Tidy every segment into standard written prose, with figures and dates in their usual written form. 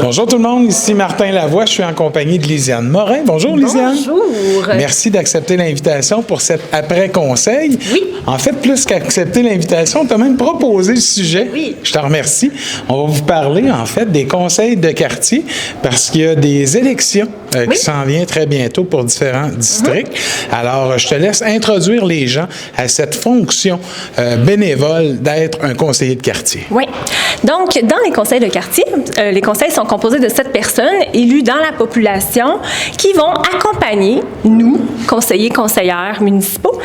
Bonjour tout le monde, ici Martin Lavoie, je suis en compagnie de Lisiane Morin. Bonjour Lisiane. Bonjour. Merci d'accepter l'invitation pour cet après-conseil. Oui. En fait, plus qu'accepter l'invitation, tu as même proposé le sujet. Oui. Je te remercie. On va vous parler en fait des conseils de quartier parce qu'il y a des élections qui s'en viennent très bientôt pour différents districts. Alors, je te laisse introduire les gens à cette fonction bénévole d'être un conseiller de quartier. Oui. Donc, dans les conseils de quartier, les conseils sont composés de 7 personnes élues dans la population qui vont accompagner nous, conseillers, conseillères municipaux,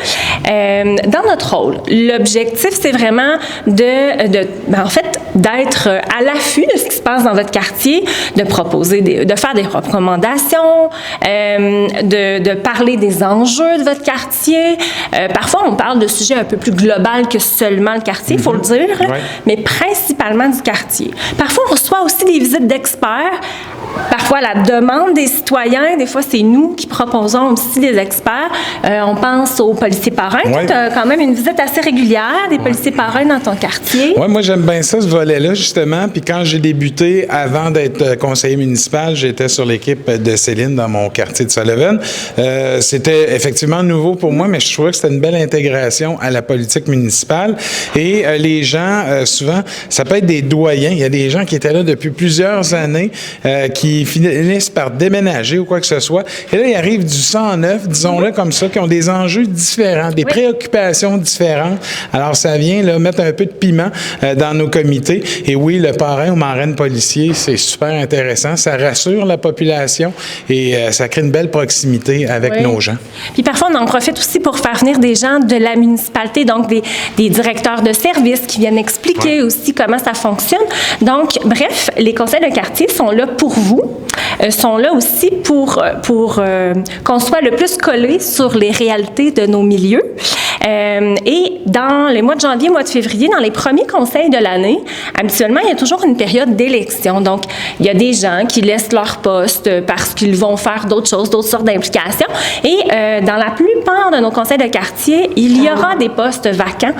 dans notre rôle. L'objectif, c'est vraiment en fait, d'être à l'affût de ce qui se passe dans votre quartier, de proposer, de faire des recommandations, de parler des enjeux de votre quartier. Parfois, on parle de sujets un peu plus global que seulement le quartier, il faut le dire, mais principalement du quartier. Parfois, on reçoit aussi des visites d'experts. Parfois, à la demande des citoyens, des fois, c'est nous qui proposons aussi des experts. On pense aux policiers parrains. Tu as quand même une visite assez régulière des policiers parrains dans ton quartier. Oui, moi, j'aime bien ça, ce volet-là, justement. Puis quand j'ai débuté, avant d'être conseiller municipal, j'étais sur l'équipe de Céline dans mon quartier de Sullivan. C'était effectivement nouveau pour moi, mais je trouvais que c'était une belle intégration à la politique municipale. Et les gens, souvent, ça peut être des doyens. Il y a des gens qui étaient là depuis plusieurs années, qui finissent par déménager ou quoi que ce soit. Et là, il arrive du sang neuf, disons-le comme ça, qui ont des enjeux différents, des préoccupations différentes. Alors, ça vient là, mettre un peu de piment dans nos comités. Et oui, le parrain ou marraine policier, c'est super intéressant. Ça rassure la population et ça crée une belle proximité avec nos gens. Puis parfois, on en profite aussi pour faire venir des gens de la municipalité, donc des directeurs de services qui viennent expliquer aussi comment ça fonctionne. Donc, bref, les conseils de quartier sont là pour vous, sont là aussi pour qu'on soit le plus collé sur les réalités de nos milieux. Et dans les mois de janvier, mois de février, dans les premiers conseils de l'année, habituellement, il y a toujours une période d'élection. Donc, il y a des gens qui laissent leur poste parce qu'ils vont faire d'autres choses, d'autres sortes d'implications. Et dans la plupart de nos conseils de quartier, il y aura des postes vacants,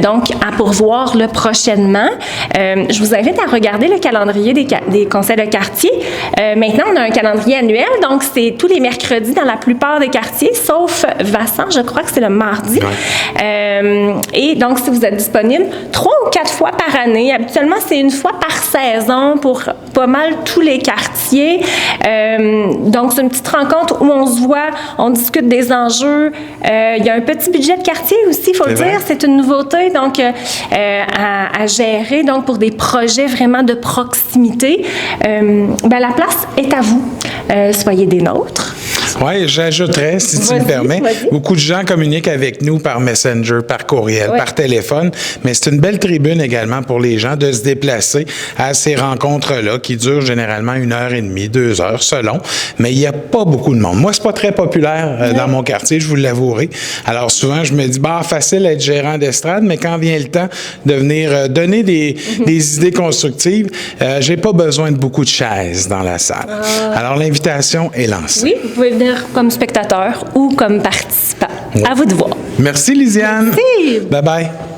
donc à pourvoir là, prochainement. Je vous invite à regarder le calendrier des conseils de quartier. Maintenant, on a un calendrier annuel, donc c'est tous les mercredis dans la plupart des quartiers, sauf Vassan, je crois que c'est le mardi. Et donc, si vous êtes disponible 3 ou 4 fois par année, habituellement, c'est une fois par saison pour pas mal tous les quartiers. Donc, c'est une petite rencontre où on se voit, on discute des enjeux. Il y a un petit budget de quartier aussi, il faut le dire, c'est une nouveauté donc à gérer donc pour des projets vraiment de proximité. La place est à vous. Soyez des nôtres. Oui, j'ajouterais, si tu me permets, beaucoup de gens communiquent avec nous par Messenger, par courriel, par téléphone, mais c'est une belle tribune également pour les gens de se déplacer à ces rencontres-là qui durent généralement 1h30, 2 heures selon, mais il n'y a pas beaucoup de monde. Moi, c'est pas très populaire dans mon quartier, je vous l'avouerai. Alors souvent, je me dis, facile d'être gérant d'estrade, mais quand vient le temps de venir donner des idées constructives, j'ai pas besoin de beaucoup de chaises dans la salle. Alors l'invitation est lancée. Oui, vous pouvez venir comme spectateur ou comme participant. À vous de voir. Merci, Lisiane. Merci. Bye-bye.